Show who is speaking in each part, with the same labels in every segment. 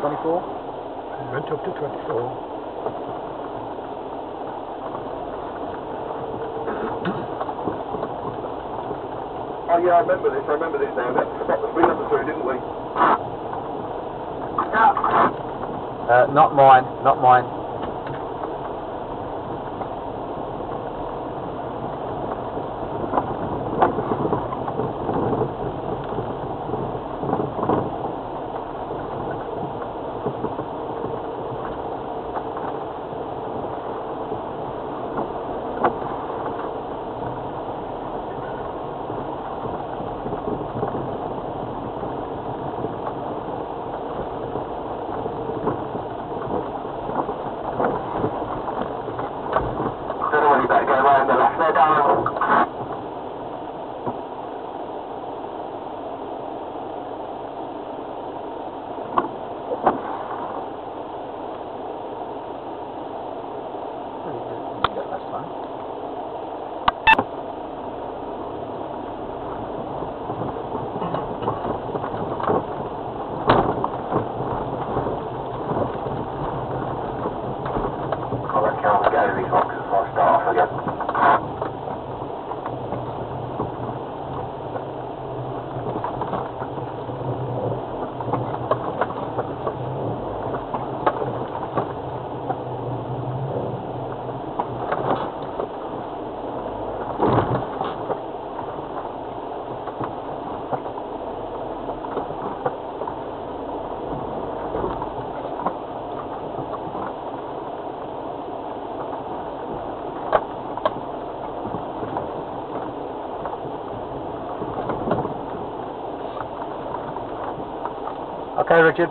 Speaker 1: 24?
Speaker 2: It went up to 24.
Speaker 3: Oh yeah, I remember this now. We had to spot the Freelander through, didn't we?
Speaker 1: Not mine, not mine. Okay, Richard.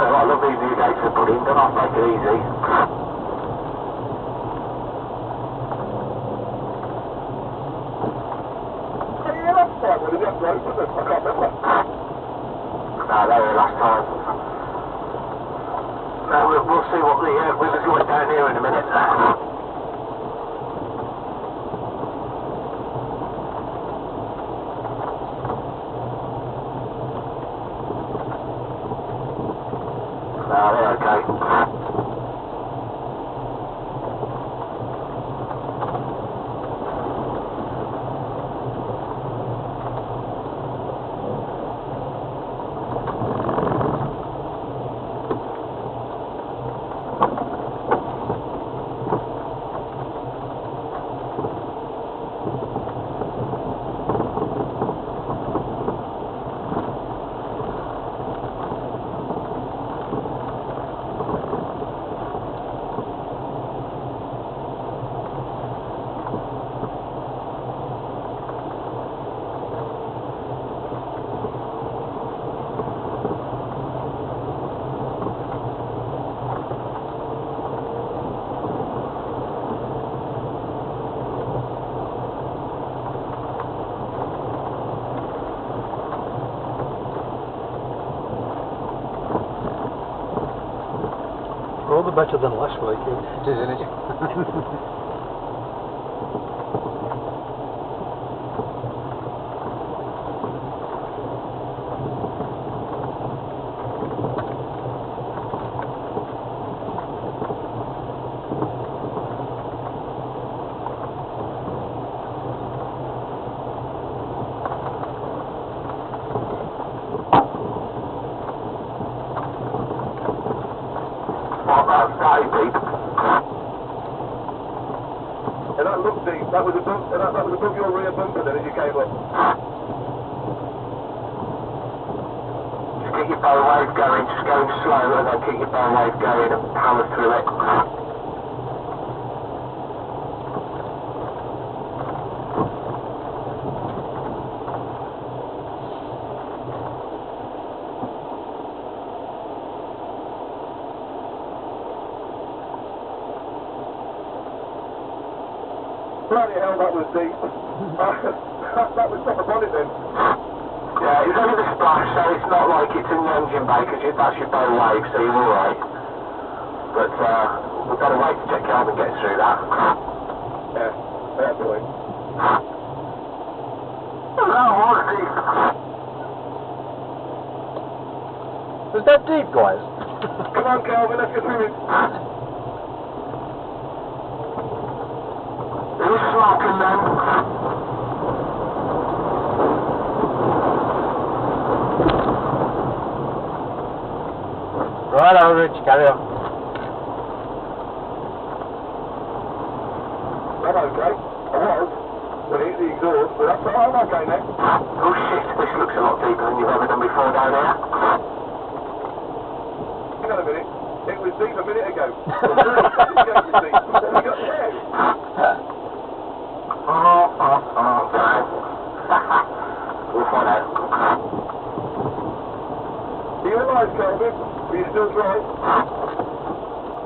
Speaker 3: I love these new gates they're put in, don't I? Make it easy. Yeah, last time, what did you have to open them? I can't remember. No, they were last time. No, we'll see what the river's like down here in a minute.
Speaker 2: All the better than last week.
Speaker 1: It is, isn't it?
Speaker 3: And that looked deep. That was above your rear bumper then as you came up. Just keep your bow wave going, just going slow and then keep your bow wave going and power through it. Bloody hell, that was deep. That was top of bonnet then.
Speaker 4: Yeah, it's only the splash, so it's not like it's in the engine bay, because that's your bow wave, so you're alright. But we've got to wait to check out and get through that.
Speaker 3: Yeah, definitely.
Speaker 4: That was deep.
Speaker 1: Was that deep, guys?
Speaker 3: Come on, Calvin, let's get through it.
Speaker 4: Who's smoking then?
Speaker 1: Right over, Rich, carry on.
Speaker 3: I'm okay. I was. When it hit the exhaust, but that's I'm okay now.
Speaker 4: Oh shit, this looks a lot deeper than you've ever done before down here.
Speaker 3: Hang on a minute. It was deep a minute ago. What have we got now?
Speaker 4: We'll find out.
Speaker 3: Are you alive, Calvin? Are you still dry?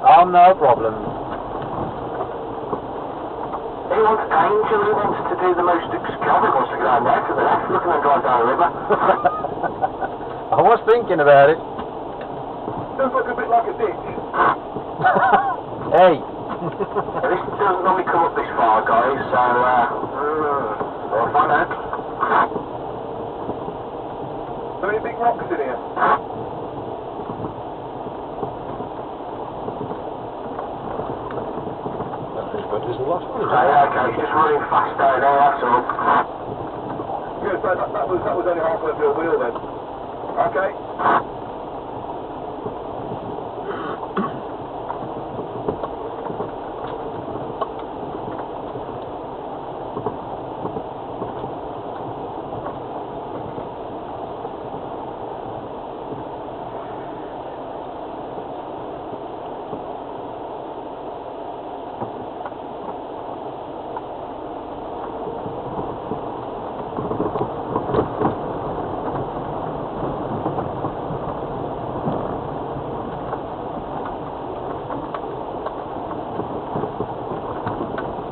Speaker 1: Oh, no problem.
Speaker 4: He wants danger, he wants to do the most extravagant, wants to go down there to the left, looking and drive down the river.
Speaker 1: I was thinking about it.
Speaker 3: Does look a bit like a ditch.
Speaker 1: Hey.
Speaker 4: This doesn't normally come up this far, guys, so we'll find out.
Speaker 3: Are there any big rocks in here?
Speaker 2: But there's a lot of it.
Speaker 4: Okay, he's just running fast down there, that's all.
Speaker 3: Good, so that was only half of your wheel then. Okay.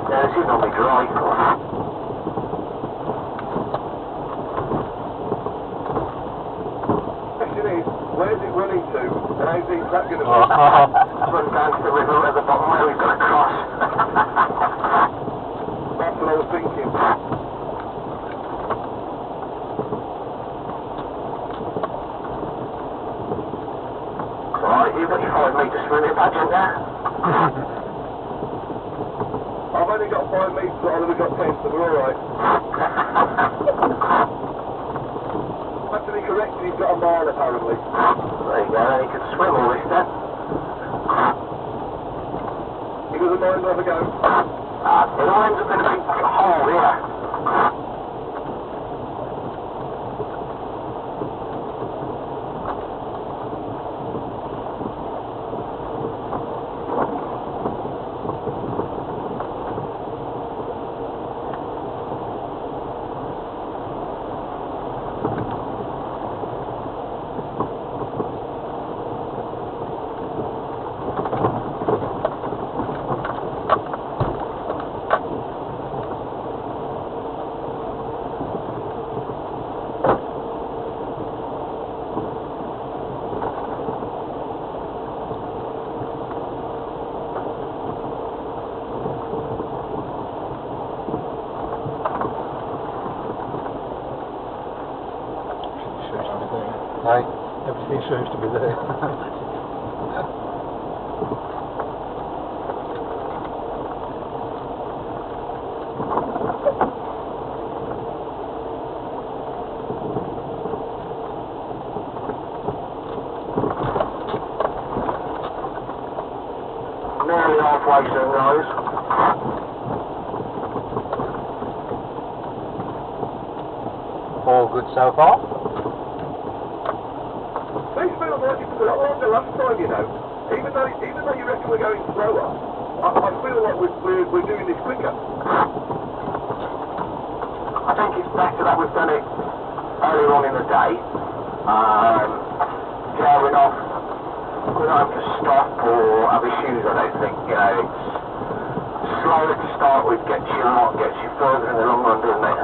Speaker 4: Yeah, this is normally dry.
Speaker 3: Question is, where's it running to? And how deep is that going to be?
Speaker 4: Run down to the river at the bottom where we've got to cross.
Speaker 3: That's what I was thinking.
Speaker 4: Alright, you've got your 5 metres through the pageant there.
Speaker 3: I've only got 5 metres, but I've only got 10, so we're alright. Actually correct, he's got a mile apparently.
Speaker 4: There you go, then you can swim all this then.
Speaker 3: He doesn't mind where we go.
Speaker 4: It all ends up in a big hole here.
Speaker 1: Hey.
Speaker 2: Everything seems to be there.
Speaker 4: Nearly halfway soon, guys.
Speaker 1: All good so far?
Speaker 3: This feels like it's a lot like the last time, you know. Even though you reckon we're going slower, I feel like we're doing this quicker.
Speaker 4: I think it's better that we've done it earlier on in the day. Yeah, we're not having to stop or have issues, I don't think, you know, slower to start with gets you further in the long run, doesn't it?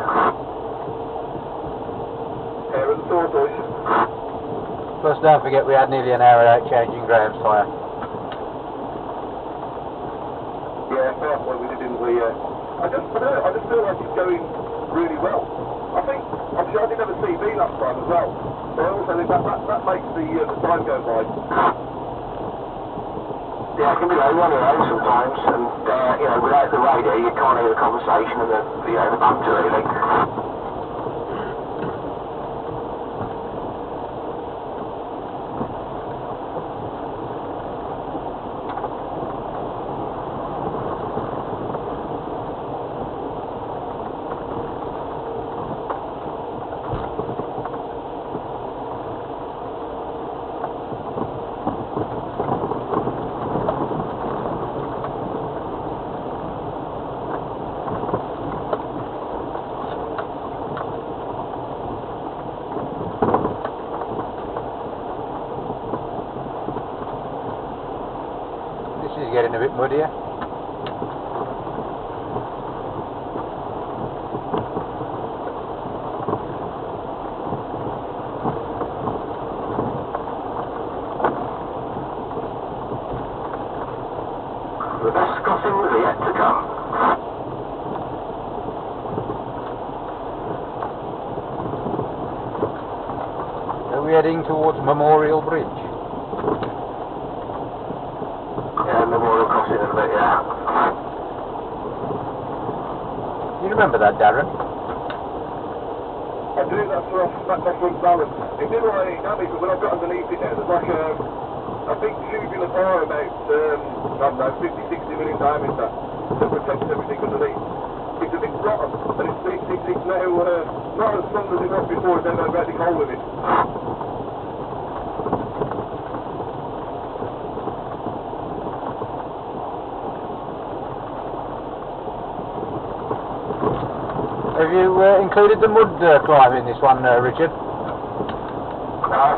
Speaker 3: Air and tortoise.
Speaker 1: Plus, don't forget we had nearly an hour out changing Graham's tyre.
Speaker 3: Yeah, fair point, we did, didn't we? I just feel like it's going really well. I think, obviously I did have a CV last time as well, so I also think that makes the time go by.
Speaker 4: Yeah, it can be low anyway sometimes, and you know, without the radio you can't hear the conversation and the banter really.
Speaker 1: This is getting a bit muddier.
Speaker 4: The best crossings are yet to come.
Speaker 1: Are we heading towards Memorial Bridge?
Speaker 4: Yeah, Memorial Crossing in a bit, yeah.
Speaker 1: You remember that, Darren?
Speaker 3: I do, that's front balance. It didn't like any damage, but when I got underneath it there, there's like a big tubular bar about, I don't know, 50, 60 million diameter that protects everything underneath. It's a bit rotten, and it's now not as strong as it was before, it's never had a hole with it.
Speaker 1: Have you included the mud climb in this one, Richard?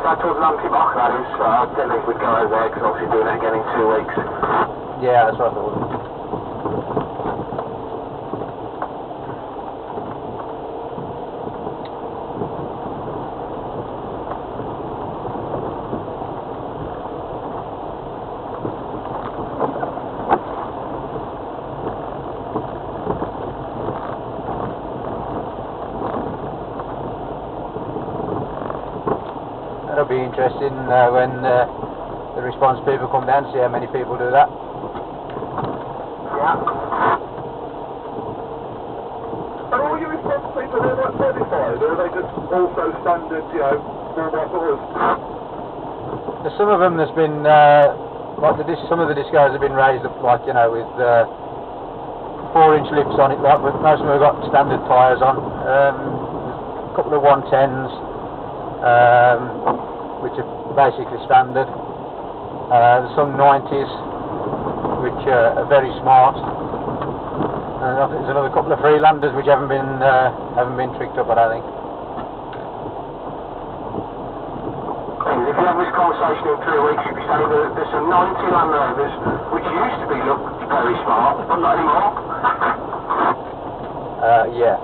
Speaker 4: That was an anti-mock, that is. I didn't think we'd go over there, because obviously doing it again in 2 weeks.
Speaker 1: Yeah, that's what I thought. That'll be interesting when the response people come down, see how many people do that.
Speaker 4: Yeah.
Speaker 3: Are all your response people, they're like certified, or are they just also standard, you know, 4x4s?
Speaker 1: There's some of them that's been, like some of the discos have been raised up, like, you know, with 4-inch lips on it, like, but most of them have got standard tyres on. A couple of 110s, which are basically standard. There's some 90s, which are very smart. And I think there's another couple of Freelanders which haven't been tricked up, I don't think.
Speaker 4: If you have this conversation in 3 weeks, you'd be saying that there's some 90 Land Rovers which used to be look very smart, but not anymore.
Speaker 1: Yeah.